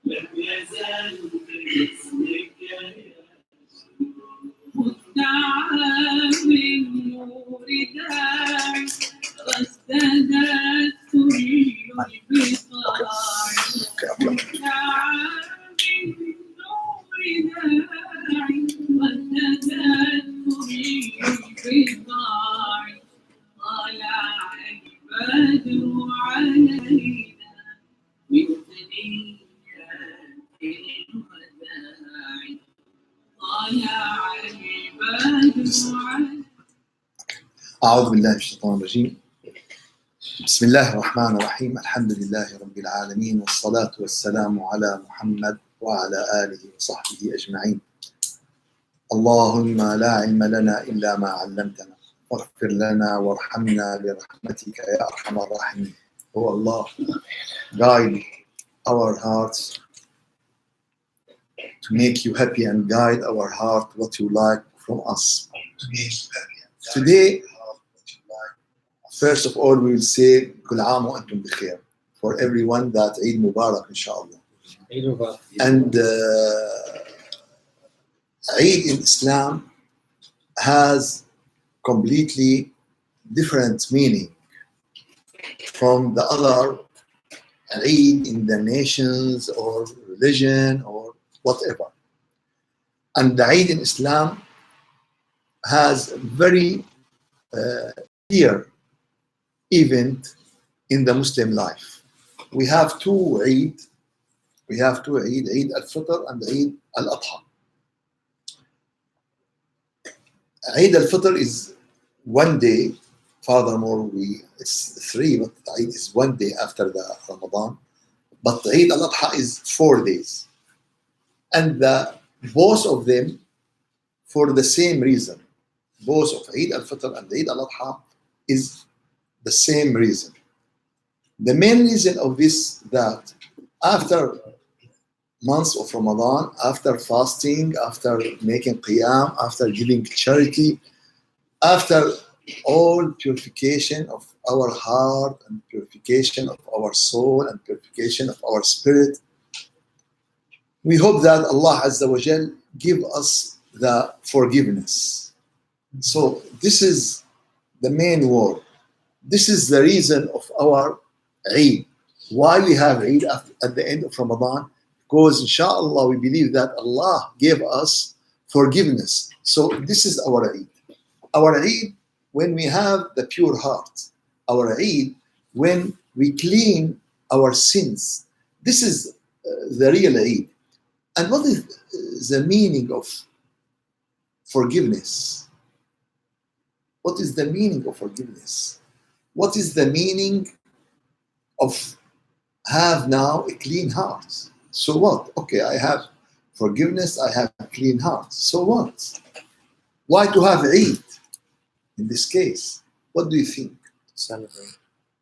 لم يزل باسمك مدعى من نور داعي وازدادت تريد البقاع مدعى من نور داعي وازدادت تريد البقاع طلع البدر علينا من ثنيات الوداع طلع البدر علينا. أعوذ بالله من الشيطان الرجيم. بسم الله الرحمن الرحيم. الحمد لله رب العالمين والصلاة والسلام على محمد وعلى آله وصحبه أجمعين. اللهم لا علم لنا إلا ما علمتنا واغفر لنا وارحمنا برحمتك يا أرحم الراحمين. Oh Allah, guide our hearts to make you happy and guide our heart what you like from us. Today, first of all, we will say Kul Aam wa Antum Bikhair for everyone that Eid Mubarak, inshallah. And Eid in Islam has completely different meaning from the other Eid in the nations or religion or whatever. And the Eid in Islam has very clear event in the Muslim life. We have two Eid. Eid al-Fitr and Eid al-Adha. Eid al-Fitr is 1 day. Furthermore, it's 3, but Eid is 1 day after the Ramadan. But Eid al-Adha is 4 days. And both of them for the same reason. Both of Eid al-Fitr and Eid al-Adha is the same reason. The main reason of this, that after months of Ramadan, after fasting, after making qiyam, after giving charity, after all purification of our heart and purification of our soul and purification of our spirit, we hope that Allah Azza wa Jal give us the forgiveness. So this is the main word. This is the reason of our Eid. Why we have Eid at the end of Ramadan? Because inshallah we believe that Allah gave us forgiveness. So this is our Eid. Our Eid when we have the pure heart. Our Eid when we clean our sins. This is the real Eid. And what is the meaning of forgiveness? What is the meaning of forgiveness? What is the meaning of have now a clean heart? So what? Okay, I have forgiveness, I have a clean heart. So what? Why to have Eid in this case? What do you think? Celebrate,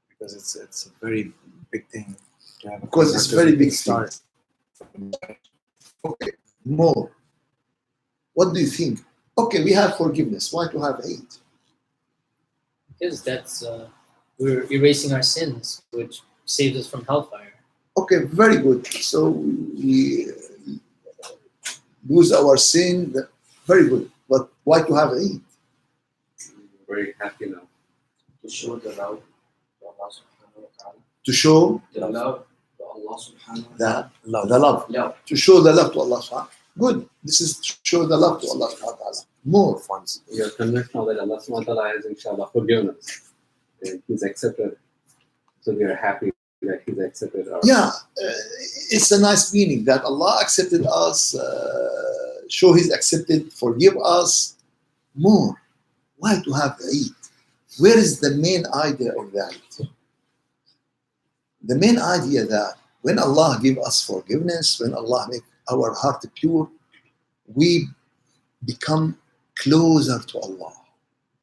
because it's a very big thing to have. Because it's very big start. Okay, more. What do you think? Okay, we have forgiveness. Why to have Eid? Because that's we're erasing our sins, which saves us from hellfire. Okay, very good. So we lose our sin. Very good. But why to have Eid? Very happy now. To show the love to Allah subhanahu wa ta'ala. To show The love to Allah subhanahu wa ta'ala. the love. Love. To show the love to Allah subhanahu wa ta'ala. Good. This is to show the love to Allah subhanahu wa ta'ala. More funds. You're convinced now that Allah subhanahu wa ta'ala has inshallah forgiven us. And He's accepted. So we are happy that He's accepted our It's a nice meaning that Allah accepted us, show He's accepted, forgive us. More. Why to have Eid? Where is the main idea of that? The main idea that when Allah give us forgiveness, when Allah make our heart pure, we become closer to Allah.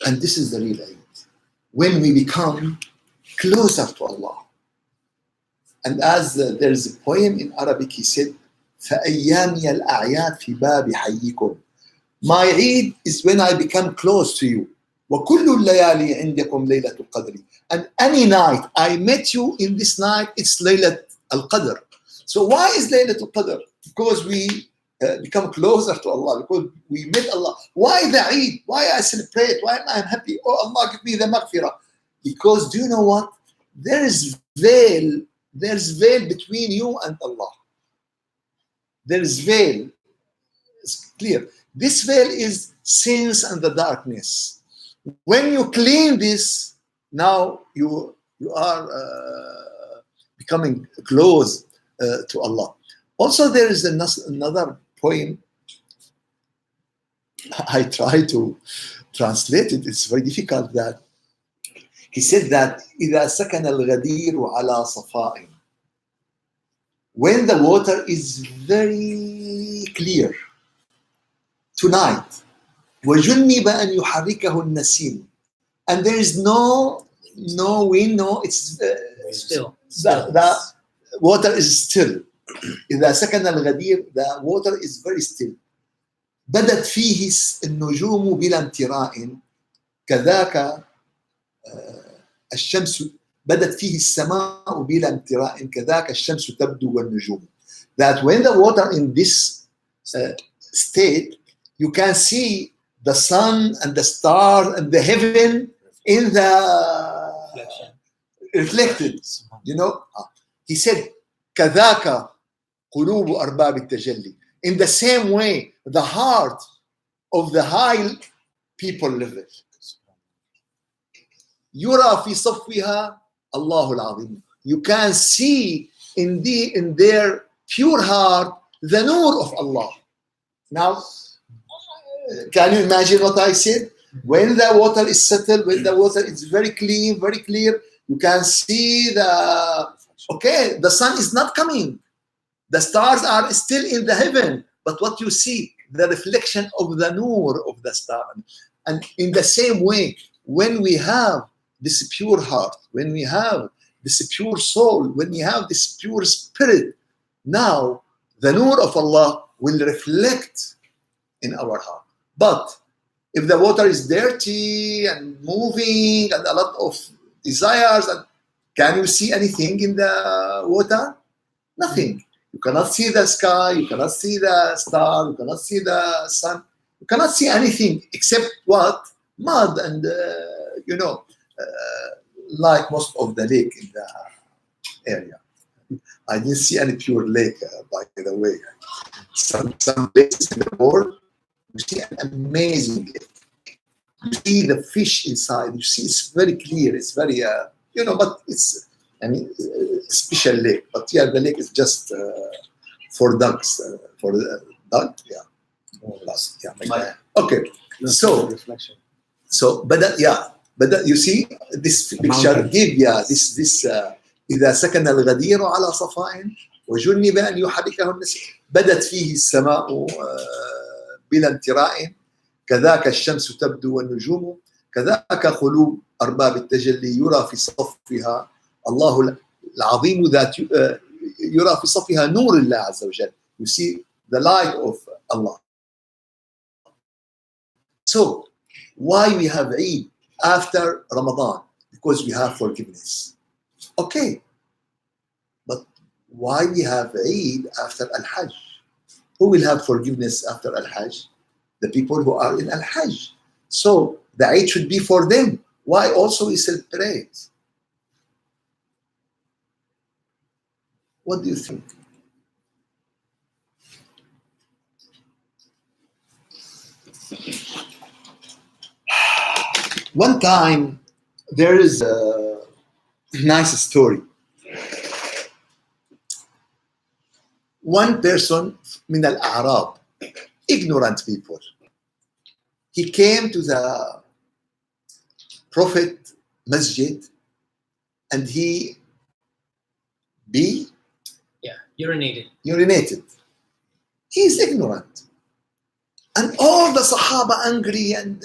And this is the real Eid. When we become closer to Allah. And as there is a poem in Arabic, he said, فَأَيَّامِيَ الْأَعْيَادِ فِي بَابِ حَيِّكُمْ. My Eid is when I become close to you. وَكُلُّ اللَّيَالِي عِنْدَكُمْ لَيْلَةُ الْقَدْرِ. And any night I met you in this night, it's Laylat al-Qadr. So why is Laylat al-Qadr? Because we become closer to Allah, because we met Allah. Why the Eid? Why I celebrate? Why am I happy? Oh Allah, give me the maghfirah. Because do you know what? There's veil between you and Allah. There's veil. It's clear. This veil is sins and the darkness. When you clean this, now you are becoming close to Allah. Also, there is another poem. I try to translate it. It's very difficult. That he said that إذا سكن الغدير على صفاء. When the water is very clear tonight, وجنب أن يحركه النسيم, and there is no wind, it's Still. the water is still. إذا سكن الغدير, the water is very still. بدت فيه النجوم بلا امتراء كذاك الشمس. بدت فيه السماء بلا امتراء كذاك الشمس تبدو والنجوم. That when the water in this state, you can see the sun and the stars and the heaven in the reflected. You know, he said كذاك قلوب أرباب التجلي. In the same way, the heart of the high people live it. يرى في صفها الله العظيم. You can see in their pure heart the nur of Allah. Now, can you imagine what I said? When the water is settled, when the water is very clean, very clear, you can see the sun is not coming. The stars are still in the heaven, but what you see, the reflection of the nur of the star. And in the same way, when we have this pure heart, when we have this pure soul, when we have this pure spirit, now the nur of Allah will reflect in our heart. But if the water is dirty and moving and a lot of desires, and can you see anything in the water? Nothing. You cannot see the sky, you cannot see the star, you cannot see the sun, you cannot see anything except what? Mud and, like most of the lake in the area. I didn't see any pure lake, by the way. Some places in the world, you see an amazing lake. You see the fish inside, you see it's very clear, it's very, but it's, special lake. But yeah, the lake is just for ducks. For the duck, yeah. Yeah. Okay. But you see this picture give this إذا سكن الغدير على صفاء وجنب أن يحركه النسيم بدت فيه السماء بلا امتراء كذاك الشمس تبدو والنجوم كذاك قلوب أرباب التجلي يرى في صفها الله العظيم ذات يرى في صفها نور الله عز وجل. You see the light of Allah. So why we have Eid after Ramadan? Because we have forgiveness. Okay. But why we have Eid after Al-Hajj? Who will have forgiveness after Al-Hajj? The people who are in Al-Hajj. So the Eid should be for them. Why also we celebrate? What do you think? One time, there is a nice story. One person, min al-A'rab, ignorant people, he came to the Prophet Masjid and he urinated. He is ignorant. And all the Sahaba angry and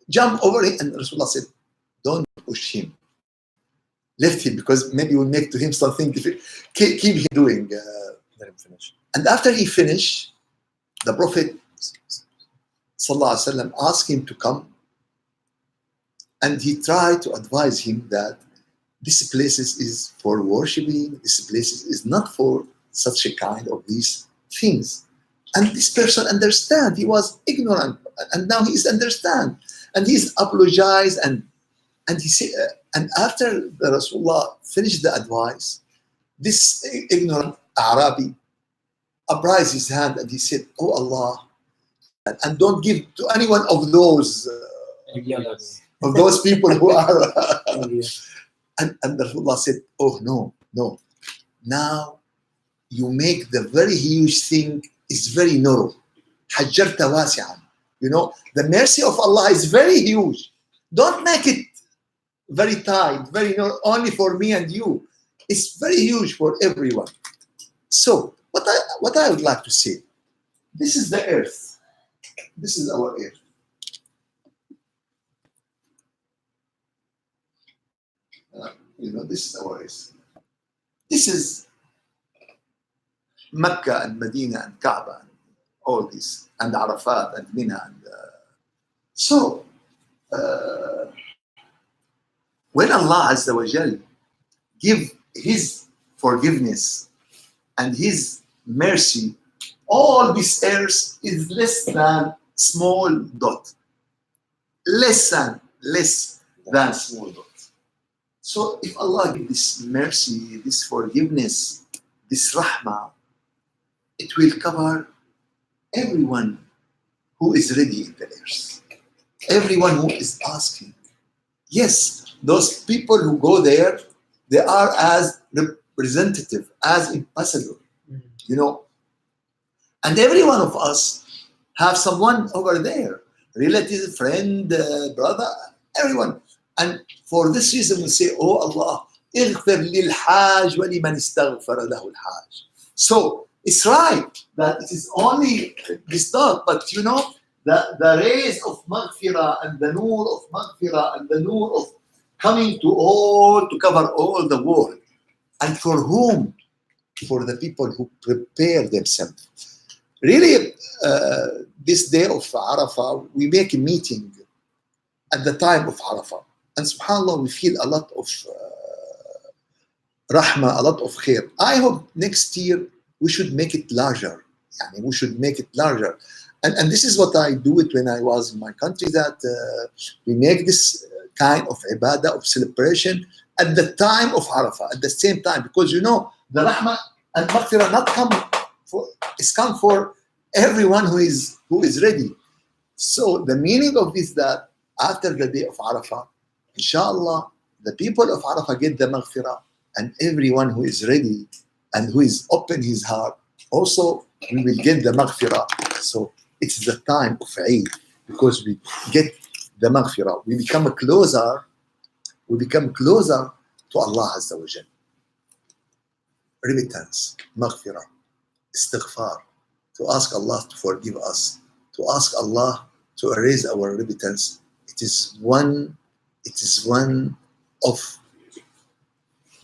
jump over him. And Rasulullah said, don't push him. Left him because maybe we'll make to him something different. Keep him doing. Let him finish. And after he finished, the Prophet ﷺ asked him to come And he tried to advise him that this place is for worshiping, this place is not for such a kind of these things. And this person understand. He was ignorant, and now he is understand, and he's apologized, and he said, and after the Rasulullah finished the advice, this ignorant Arabi upraised his hand and he said, "Oh Allah, and don't give to any one of those people who are." And the Rasulullah said, "Oh no, no. Now you make the very huge thing is very narrow. حجرت واسعا. You know, the mercy of Allah is very huge. Don't make it very tight, very narrow, only for me and you. It's very huge for everyone." So what I would like to say, this is the earth. This is our earth. You know, this is our earth. This is Mecca and Medina and Kaaba and all this, and Arafat and Mina. And so, when Allah Azza wa Jal give His forgiveness and His mercy, all this earth is less than small dot. Less than small dot. So if Allah give this mercy, this forgiveness, this rahmah, it will cover everyone who is ready in the earth. Everyone who is asking. Yes, those people who go there, they are as representative, as ambassador, you know. And every one of us have someone over there, relative, friend, brother, everyone. And for this reason we say, "Oh Allah, اغفر للحاج ولمن استغفر له الحاج." So it's right that it is only this thought, but you know, the rays of maghfirah and the nur of maghfirah and the nur of coming to cover all the world. And for whom? For the people who prepare themselves. Really, this day of Arafah, we make a meeting at the time of Arafah. And subhanAllah, we feel a lot of rahmah, a lot of khair. I hope next year we should make it larger. Yani we should make it larger. And this is what I do it when I was in my country, that we make this kind of ibadah, of celebration at the time of Arafah, at the same time. Because you know, the rahmah and maghfirah not come for, it's come for everyone who is ready. So the meaning of this, that after the day of Arafah, inshallah, the people of Arafah get the maghfirah, and everyone who is ready and who is open his heart, also we will get the maghfirah. So it's the time of Eid, because we get the maghfirah. We become closer to Allah Azza wa Jal. Remittance, maghfirah, istighfar, to ask Allah to forgive us, to ask Allah to erase our remittance. It is one of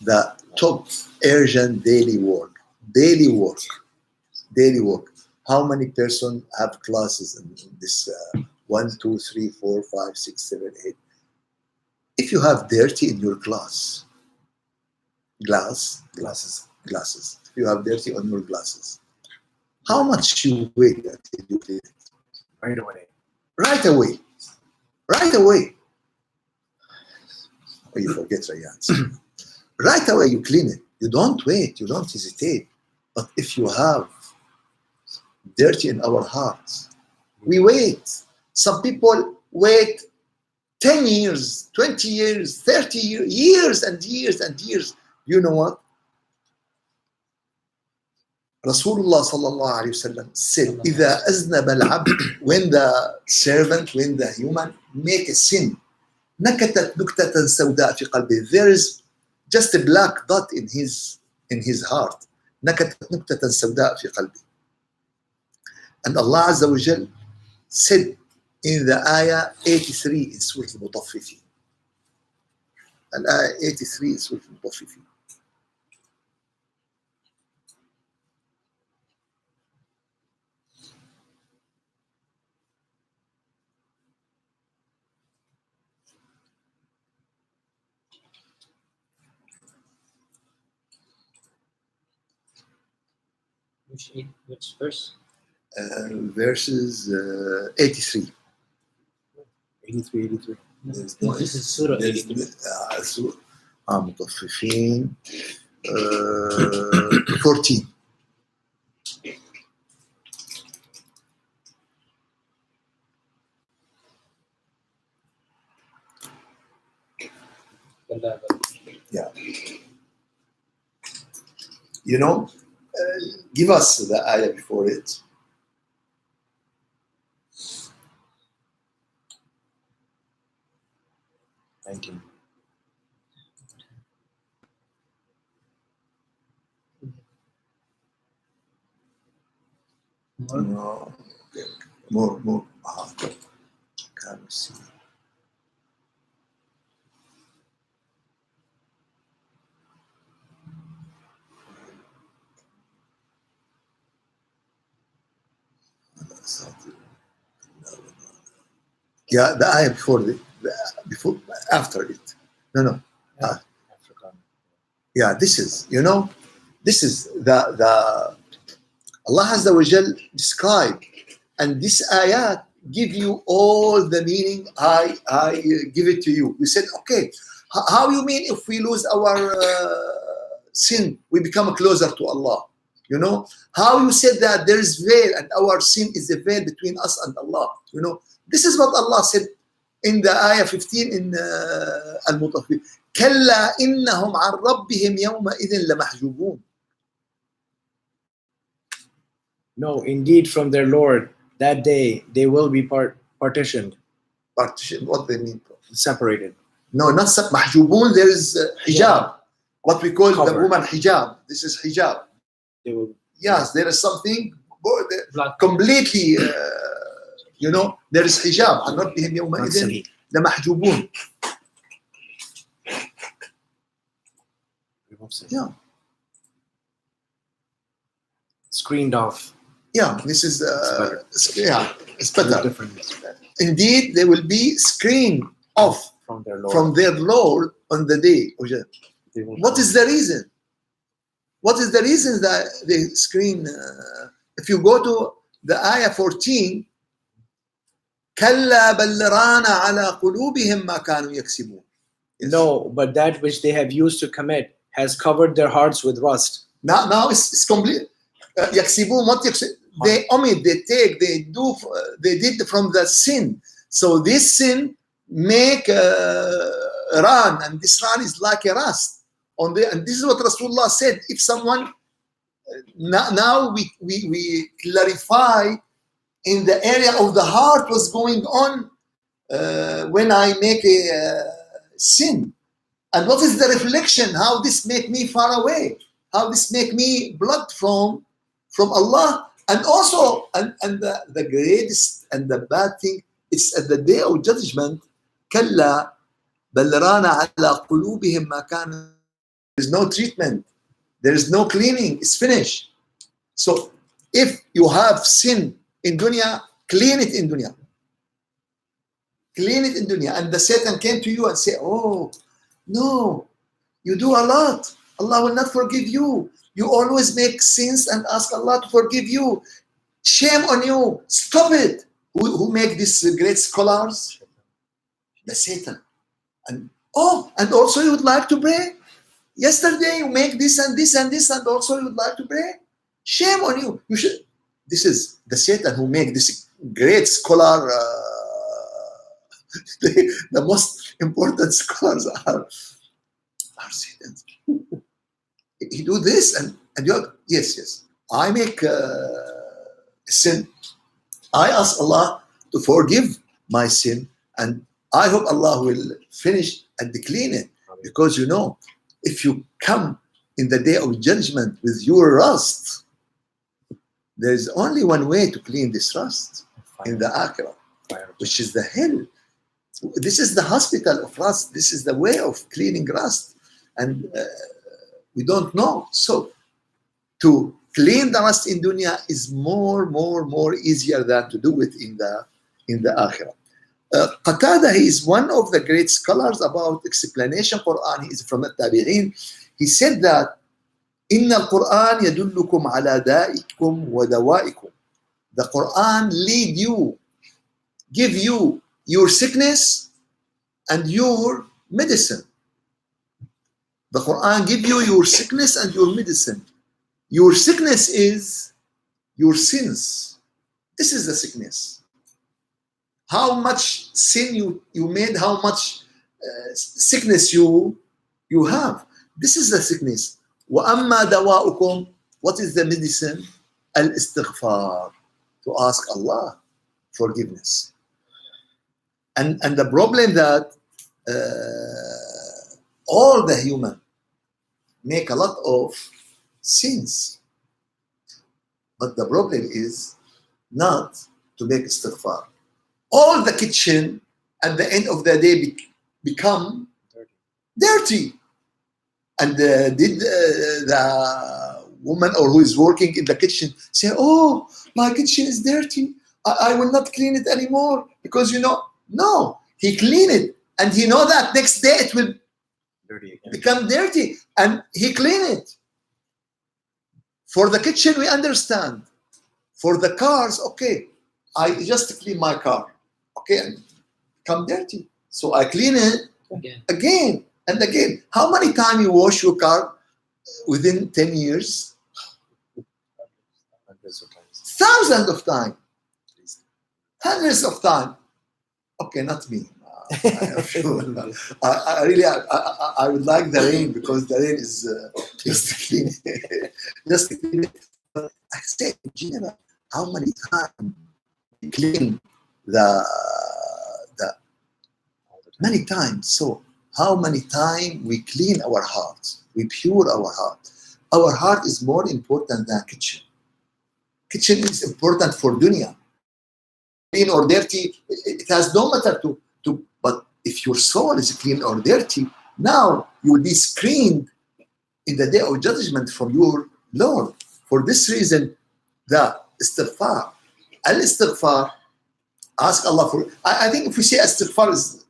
the top urgent daily work. How many persons have classes in this 1, 2, 3, 4, 5, 6, 7, 8? If you have dirty in your glasses. If you have dirty on your glasses, how much you wait until you clean it? Right away. Oh, you forget Rayyan. Right away you clean it. You don't wait, you don't hesitate. But if you have dirty in our hearts, we wait. Some people wait 10 years, 20 years, 30 years, years. You know what? Rasulullah sallallahu alayhi wa sallam said, إِذَا أَذْنَبَ الْعَبْدُ, when the servant, when the human make a sin, نكتت نكتة سوداء في قلبه. There is just a black dot in his heart. نكتت نكتة سوداء في قلبه. And Allah Azza wa Jal said in the ayah 83 in Surah Al-Mutaffifin. Al-ayah 83 in Surah Al-Mutaffifin. Which verse? Verses 83. 83, 83. There's No, this is Surah 83. مطففين 14. Yeah. You know, give us the ayah before it. Nineteen. No. Okay. More. Can we see? Yeah, the ayah before, after it. No. African. Yeah, this is the Allah Azza wa Jal describe, and this ayat give you all the meaning. I give it to you. You said, okay, how you mean if we lose our sin, we become closer to Allah? You know how you said that there is veil and our sin is the veil between us and Allah. You know this is what Allah said in the ayah 15 in Al-Mutaffifin. كلا إنهم عن ربهم يومئذ لمحجوبون. No, indeed, from their Lord, that day they will be partitioned, Partition, what they mean? separated. No, not محجوبون. There is hijab. What we call the Cover. woman hijab. This is hijab. They will. Yes, there is something Black. completely. There is hijab. عن ربهم Not يومئذ seen. لمحجوبون. Yeah. Screened off. Yeah, this is it's better. Different Indeed, they will be screened off from their Lord. from their Lord on the day. They will What is the reason? What is the reason that they screen? If you go to the ayah 14, كلا بل ران على قلوبهم ما كانوا يكسبون. No, but that which they have used to commit has covered their hearts with rust. Now it's complete. يكسبون, what they omit, they take, they do, they did from the sin. So this sin make run, and this run is like a rust on the. And this is what Rasulullah said. If someone now we clarify in the area of the heart what's going on when I make a sin, and what is the reflection? How this make me far away? How this make me blood from Allah? And also, and the greatest and the bad thing, it's at the day of judgment. كلا بل ران على قلوبهم ما كانوا. There is no treatment. There is no cleaning. It's finished. So if you have sin in dunya, clean it in dunya. Clean it in dunya. And the Satan came to you and say, oh, no, you do a lot. Allah will not forgive you. You always make sins and ask Allah to forgive you. Shame on you. Stop it. Who make these great scholars? The Satan. And also you would like to pray? Yesterday you make this and this and this, and also you would like to pray? Shame on you. You should. This is the Satan who make this great scholar. The most important scholars are Satans. He do this and you yes. I make sin. I ask Allah to forgive my sin, and I hope Allah will finish and clean it. Because if you come in the day of judgment with your rust, there is only one way to clean this rust in the akhirah, which is the hell. This is the hospital of rust. This is the way of cleaning rust, and we don't know. So to clean the rust in dunya is more easier than to do it in the akhirah. Qatada, he is one of the great scholars about explanation Quran. He is from the Tabi'in. He said that إن القرآن يدلكم على دائكم ودوائكم. The Quran lead you, give you your sickness and your medicine. The Quran give you your sickness and your medicine. Your sickness is your sins. This is the sickness. How much sin you made, how much sickness you have. This is the sickness. وَأَمَّا دَوَاؤُكُمْ. What is the medicine? Al-istighfar. To ask Allah forgiveness. And the problem that all the human make a lot of sins. But the problem is not to make istighfar. All the kitchen at the end of the day become dirty. And did the woman or who is working in the kitchen say, oh, my kitchen is dirty. I will not clean it anymore because no, he clean it and he know that next day it will Dirty again. become dirty and he clean it. For the kitchen, we understand. For the cars, okay, I just clean my car, okay, and become dirty. So I clean it again and again. How many times you wash your car within 10 years? Hundreds of times. Thousands of times. Hundreds of times. Okay, not me. I really would like the rain because the rain is just clean. Just clean it. But I say in general, how many times we clean the many times. So how many times we clean our hearts, we pure our heart. Our heart is more important than kitchen. Kitchen is important for dunya. Clean or dirty, it has no matter to. But if your soul is clean or dirty, now you will be screened in the day of judgment from your Lord. For this reason, the istighfar, al-istighfar, ask Allah for. I think if we say istighfar is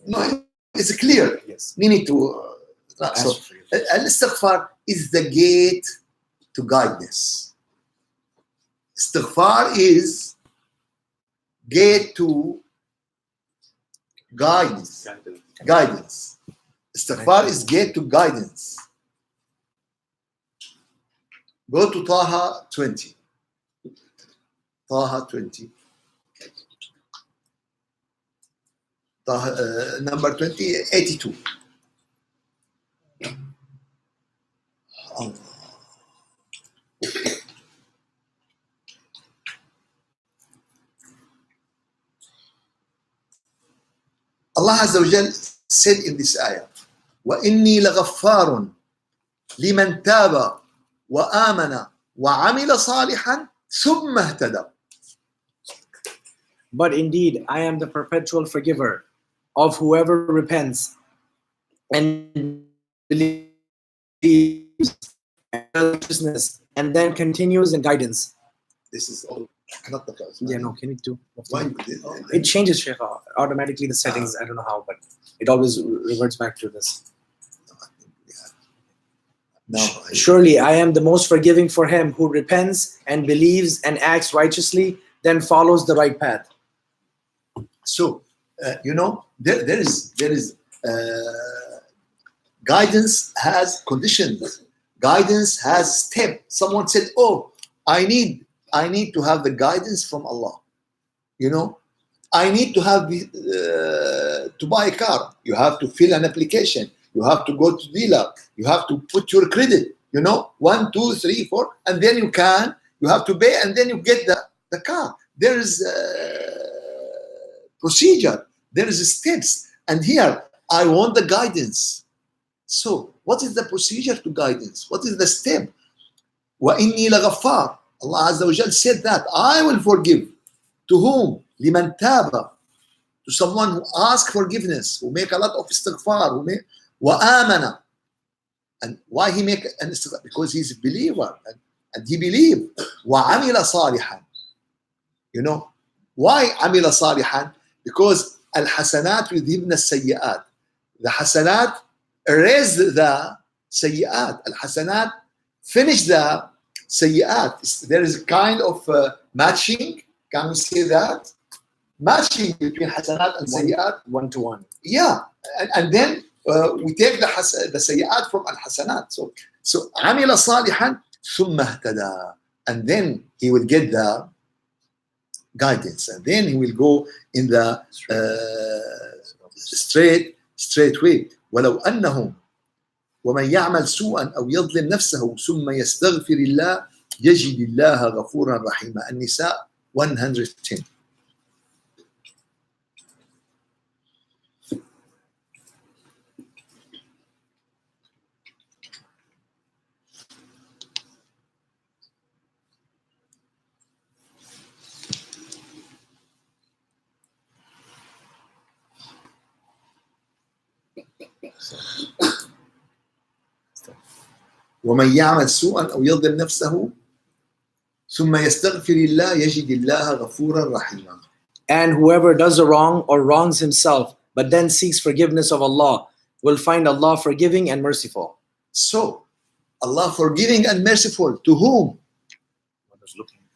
no, it's clear. Yes. We need to. So, al-istighfar is the gate to guidance. Istighfar is gate to guidance. Guidance. Istighfar is gate to guidance. Go to Taha 20. Taha 20. Taha, number 20, 82. Allah. Allah Azza wa Jal said in this ayah, وَإِنِّي لَغَفَّارٌ لِمَنْ تَابَ وَآمَنَ وَعَمِلَ صَالِحًا ثُمَّ اهْتَدَى. But indeed, I am the perpetual forgiver of whoever repents and believes in righteousness and then continues in guidance. This is all. Not the first. Yeah, no, can you do? Why? It changes, Sheikh, automatically the settings. I don't know how, but it always reverts back to this. No. Surely I am the most forgiving for him who repents and believes and acts righteously, then follows the right path. So, there is guidance has conditions. Guidance has steps. Someone said, "Oh, I need to have the guidance from Allah." I need to have to buy a car. You have to fill an application. You have to go to dealer. You have to put your credit. 1, 2, 3, 4, and then you have to pay, and then you get the car. There is procedure. There is steps. And here, I want the guidance. So, what is the procedure to guidance? What is the step? وَإِنِّي لَغَفَّارٌ. Allah Azza wa Jal said that I will forgive. To whom? لِمَنْ تَابَ. To someone who asks forgiveness, who make a lot of istighfar, وَآمَنَ. And why he make an istighfar? Because he's a believer and he believed. وَعَمِلَ صَالِحًا. Why عَمِلَ صَالِحًا? Because al-hasanat yudhibna as-sayyi'at. The hasanat erase the sayyi'at. Al-hasanat finish the sayyat. There is a kind of matching. Can we say that? Matching between hasanat and sayyat. 1-to-1. Yeah, and then we take the sayyat from al-hasanat. So عمل صالحا ثم اهتدى, and then he will get the guidance, and then he will go in the straight way. ولو أنهم ومن يعمل سوءا أو يظلم نفسه ثم يستغفر الله يجد الله غفورا رحيما. النساء 110. ومن يعمل سوءا أو يظلم نفسه ثم يستغفر الله يجد الله غفورا رحيما. And whoever does a wrong or wrongs himself, but then seeks forgiveness of Allah, will find Allah forgiving and merciful. So, Allah forgiving and merciful to whom?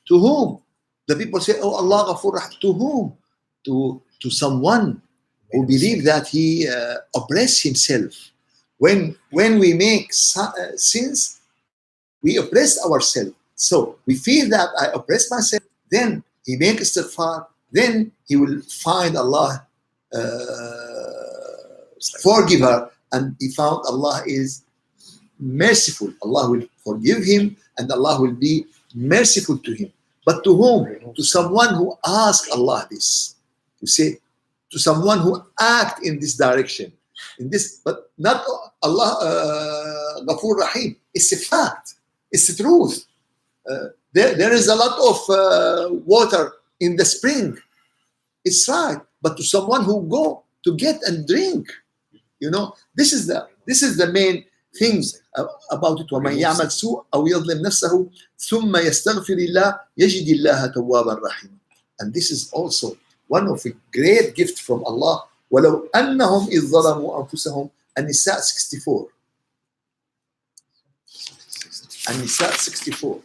To whom? The people say, oh Allah Ghafur Rahim. To whom? To someone who believe that he oppress himself. When we make sins, we oppress ourselves. So we feel that I oppress myself, then he make istighfar, then he will find Allah forgiver, and he found Allah is merciful. Allah will forgive him and Allah will be merciful to him. But to whom? To someone who asked Allah this. You say, to someone who act in this direction. In this, but not Allah Ghafur Rahim. It's a fact. It's the truth. There is a lot of water in the spring. It's right. But to someone who go to get and drink, you know, this is the main things about it. وَمَنْ يَعْمَلْ سُوءًا أَوْ يَظْلِمْ نَفْسَهُ ثُمَّ يَسْتَغْفِرِ اللَّهَ يَجِدِ اللَّهَ تَوَّابًا رَحِيمًا. And this is also one of the great gift from Allah. ولو أنهم إذ ظلموا أنفسهم. النساء 64. النساء 64.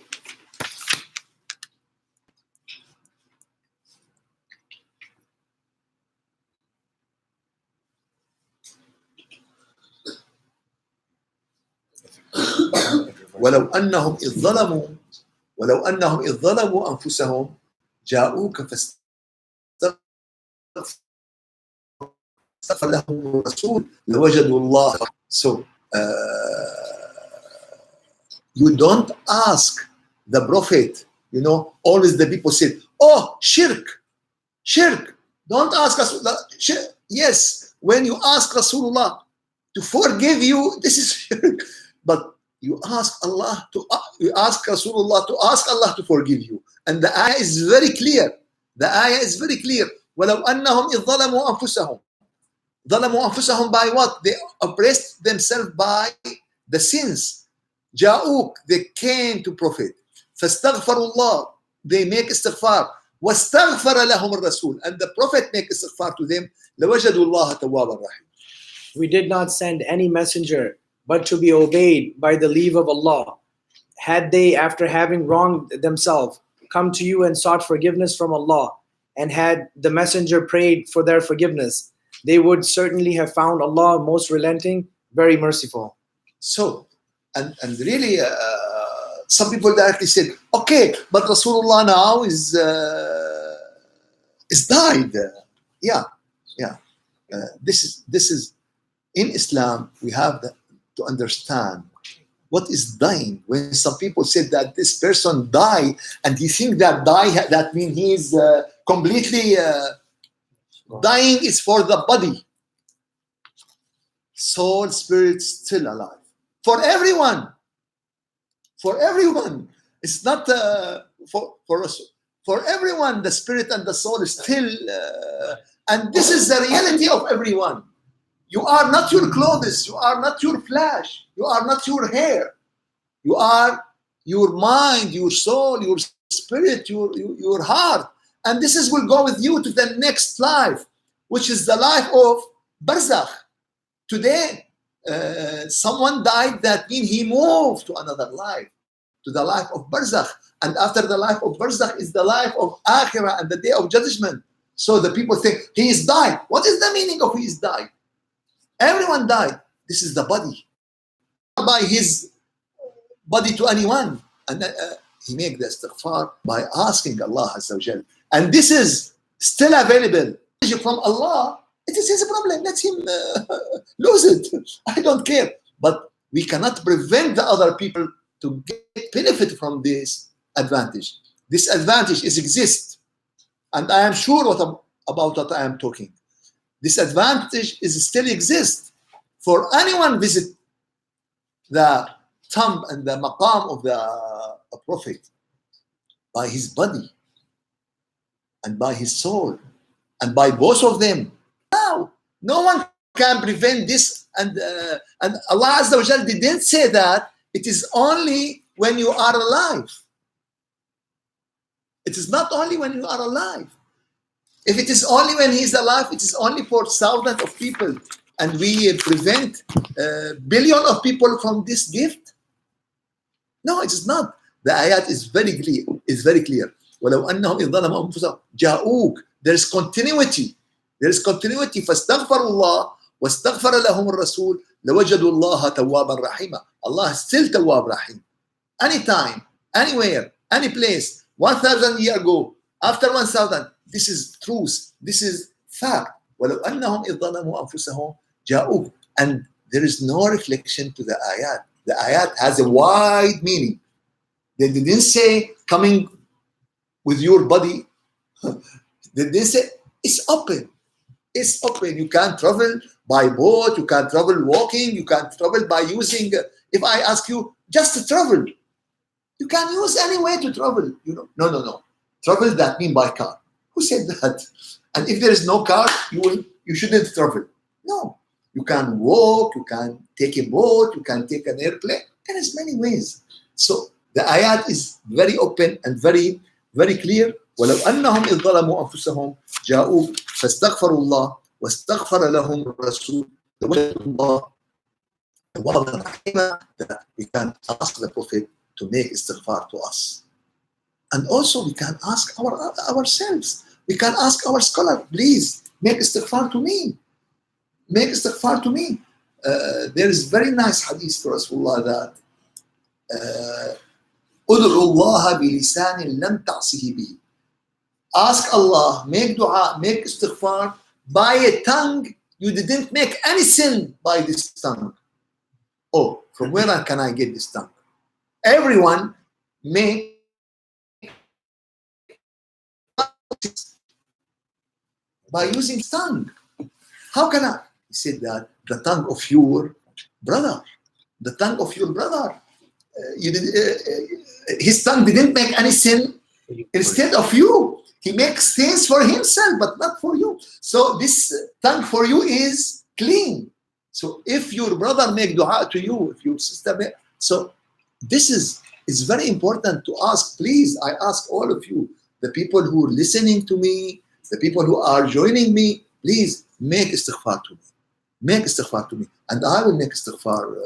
ولو أنهم إذ ظلموا أنفسهم جاءوك فاستغفر لهم الرسول لوجدوا الله. So you don't ask the prophet, you know, always the people say, oh, shirk. Don't ask us. Yes, when you ask Rasulullah to forgive you, this is shirk. But you ask you ask Rasulullah to ask Allah to forgive you. And the ayah is very clear. وَلَوْ أَنَّهُمْ إِذْ ظَلَمُوا أَنفُسَهُمْ. ظَلَمُوا أَنفُسَهُم by what? They oppressed themselves by the sins. جاءوك, they came to Prophet. فَاسْتَغْفَرُوا اللَّهِ, they make istighfar. وَاسْتَغْفَرَ لَهُمُ الرَّسُولُ, and the Prophet make istighfar to them. لَوَجَدُوا اللَّهَ تَوَّابًا رَحِيمًا. We did not send any messenger but to be obeyed by the leave of Allah. Had they, after having wronged themselves, come to you and sought forgiveness from Allah, and had the messenger prayed for their forgiveness, they would certainly have found Allah most relenting, very merciful. So, and really, some people directly said, okay, but Rasulullah now is died. This is in Islam. We have to understand what is dying. When some people said that this person died, and you think that that means he is completely dying is for the body. Soul, spirit still alive. For everyone. It's not for us. For everyone, the spirit and the soul is still, and this is the reality of everyone. You are not your clothes, you are not your flesh, you are not your hair. You are your mind, your soul, your spirit, your heart. And this will go with you to the next life, which is the life of Barzakh. Today, someone died, that means he moved to another life, to the life of barzakh. And after the life of barzakh is the life of akhirah and the day of judgment. So the people think he is died. What is the meaning of he is died? Everyone died. This is the body. By his body to anyone. And he make the istighfar by asking Allah Azza wa Jal. And this is still available from Allah. It is his problem. Let him lose it. I don't care. But we cannot prevent the other people to get benefit from this advantage. This advantage exists. And I am sure about what I am talking. This advantage still exists for anyone visit the tomb and the maqam of the Prophet by his body and by his soul and by both of them. Now, no one can prevent this, and Allah Azza wa Jal didn't say that it is only when you are alive. It is not only when you are alive. If it is only when he is alive, it is only for thousands of people, and we prevent billions of people from this gift. No, it is not. The ayat is very clear. Is very clear. وَلَوْ أَنَّهُمْ إِذْ ظَلَمُوا أَنفُسَهُمْ جَاءُوكَ. There is continuity. There is continuity. فَاسْتَغْفَرُوا اللَّهَ وَاسْتَغْفَرَ لَهُمُ الرَّسُولُ لَوَجَدُوا اللَّهَ تَوَّابًا رَحِيمًا. Allah is still Tawwab Rahim. Anytime, anywhere, any place, 1,000 years ago, after 1,000, this is truth. This is fact. وَلَوْ أَنَّهُمْ إِذْ ظَلَمُوا أَنفُسَهُمْ جَاءُوكَ. And there is no reflection to the ayat. The ayat has a wide meaning. They didn't say coming with your body. They didn't say it's open. It's open. You can travel by boat. You can travel walking. You can travel by using. If I ask you just to travel, you can use any way to travel. You know, no. Travel that mean by car. Who said that? And if there is no car, you shouldn't travel. No, you can walk. You can take a boat. You can take an airplane. There is many ways. So the ayat is very open and very, very clear. ولو أنهم إذ ظلموا أنفسهم جاءوك فاستغفروا الله واستغفر لهم الرسول لوجدوا الله توابا رحيما. That we can ask the Prophet to make istighfar to us, and also we can ask ourselves. We can ask our scholar, please make istighfar to me. Make istighfar to me. There is very nice hadith to Rasulullah that ادعوا الله بلسان لم تعصه به. Ask Allah, make dua, make istighfar by a tongue you didn't make any sin by this tongue. Oh, from where can I get this tongue? Everyone make by using tongue. How can I? He said that the tongue of your brother, the tongue of your brother. His tongue didn't make any sin instead of you. He makes things for himself, but not for you. So this tongue for you is clean. So if your brother make dua to you, if your sister make, so this is very important to ask. Please, I ask all of you, the people who are listening to me, the people who are joining me, please make istighfar to me. Make istighfar to me, and I will make istighfar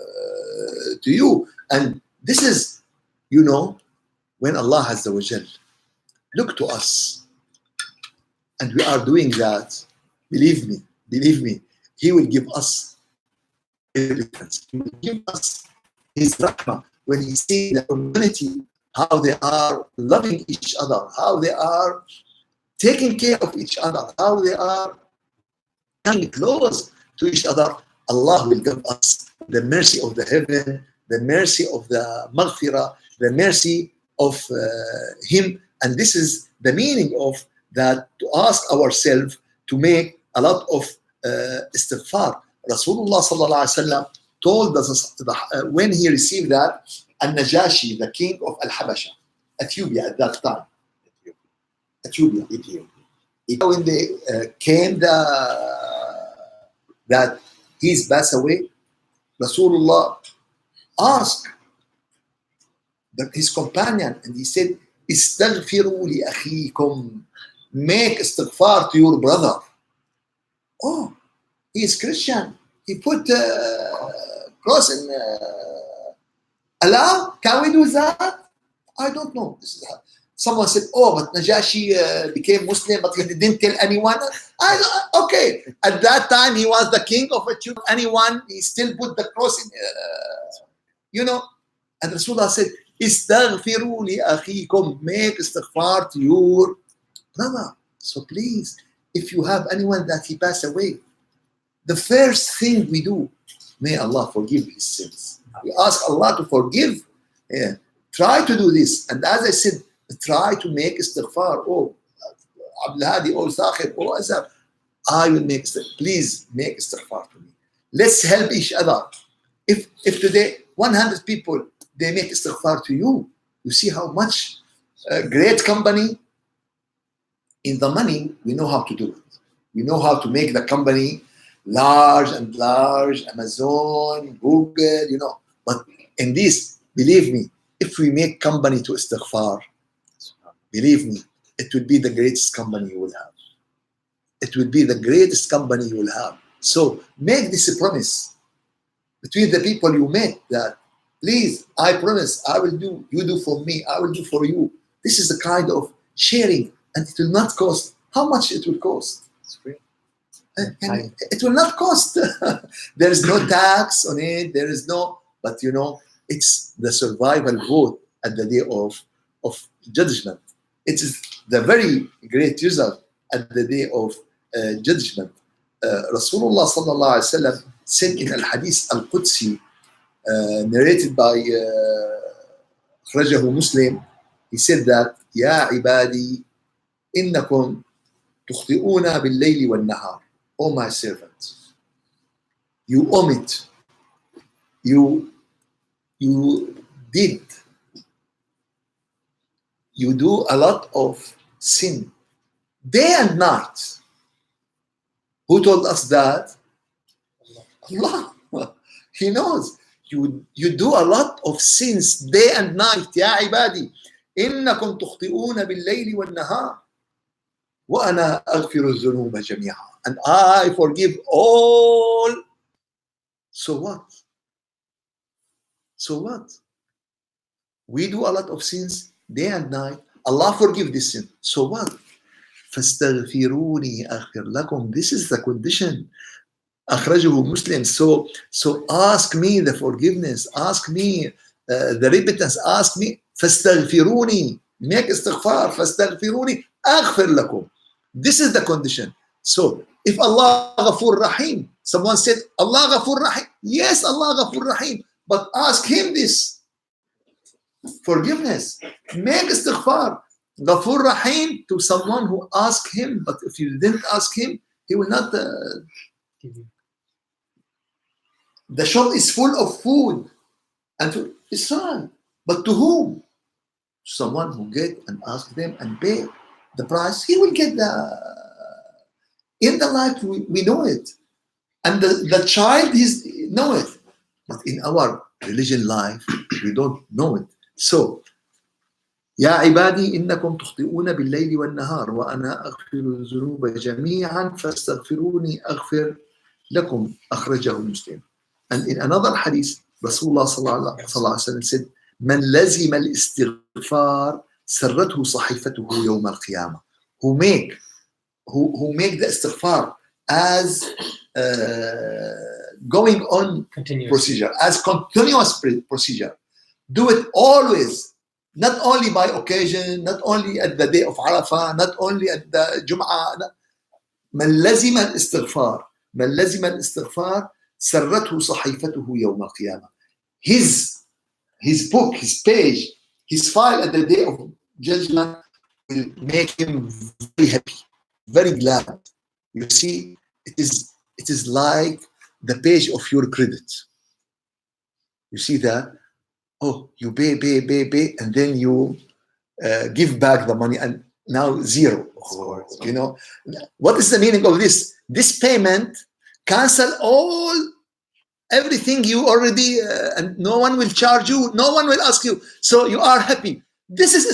to you. And this is, when Allah Azza wa Jal look to us, and we are doing that, believe me, He will give us evidence. He will give us His rahmah when He sees the community, how they are loving each other, how they are taking care of each other, how they are coming close to each other. Allah will give us the mercy of the heaven, the mercy of the maghfirah, the mercy of Him. And this is the meaning of that, to ask ourselves to make a lot of istighfar. Rasulullah sallallahu alaihi wasallam told us when he received that, Al-Najashi, the king of Al-Habasha, Ethiopia at that time. Ethiopia. When they came that he's passed away, Rasulullah asked his companion, and he said, Istaghfiru li akhikum. Make istighfar to your brother. Oh, he is Christian. he put cross in Allah. Can we do that? I don't know. This is how. Someone said, "Oh, but Najashi became Muslim, but he didn't tell anyone." Okay, at that time he was the king of Ethiopia. Anyone, he still put the cross in, you know. And Rasulullah said, "Istaghfiru li akhikum, make istighfar to your brother." So please, if you have anyone that he passed away, the first thing we do, may Allah forgive his sins. We ask Allah to forgive. Yeah. Try to do this. And as I said, try to make istighfar. Oh, Abdul Hadi, oh, Saqib, oh, Azhar. I will make istighfar. Please make istighfar to me. Let's help each other. If today 100 people, they make istighfar to you, you see how much great company. In the money, we know how to do it. We know how to make the company large and large, Amazon, Google, you know. But in this, believe me, if we make company to istighfar, believe me, it will be the greatest company you will have. It will be the greatest company you will have. So make this a promise between the people you met that, please, I promise, I will do, you do for me, I will do for you. This is the kind of sharing, and it will not cost. How much it will cost? It's free. And it will not cost. There is no tax on it. There is no, but you know, it's the survival vote at the day of judgment. It is the very great result at the day of judgment. Rasulullah sallallahu alaihi wasallam said in al-Hadith al-Qudsi, narrated by أخرجه Muslim, he said that, يا عبادي إنكم تخطئون بالليل والنهار. O my servants, you omit, you did, you do a lot of sin, day and night. Who told us that? Allah. He knows. You do a lot of sins day and night. يا عبادي إنكم تخطئون بالليل والنهار وأنا أغفر الذنوب جميعا. And I forgive all. So what? So what? We do a lot of sins day and night. Allah forgive this sin. So what? فاستغفروني أغفر لكم. This is the condition. أخرجه Muslim. So ask me the forgiveness. Ask me the repentance. Ask me. فاستغفروني. Make istighfar. فاستغفروني أغفر لكم. This is the condition. So if Allah Ghafur Rahim, someone said Allah Ghafur Rahim. Yes, Allah Ghafur Rahim. But ask him this forgiveness. Make istighfar. Ghafur Rahim to someone who asked him. But if you didn't ask him, he will not. The shop is full of food. And it's fine. But to whom? Someone who get and ask them and pay the price. He will get the. In the life, we know it. And the child know it. But in our religion life, we don't know it. So, يا عبادي إنكم تخطئون بالليل والنهار وأنا أغفر الذنوب جميعا فاستغفروني أغفر لكم. أخرجه مسلم. And in another hadith, Rasulullah sallallahu alaihi wasallam said, من لزم الاستغفار سرته صحيفته يوم القيامة. Who make the istighfar as going on procedure, as continuous procedure. Do it always, not only by occasion, not only at the day of Arafah, not only at the Jum'ah. من لزم الاستغفار سرته صحيفته يوم القيامة. His book, his page, his file at the day of judgment will make him very happy, very glad. You see, it is like the page of your credit. You see that? Oh, you pay, and then you give back the money, and now zero. You know, what is the meaning of this? This payment cancel everything you already, and no one will charge you, no one will ask you. So you are happy. This is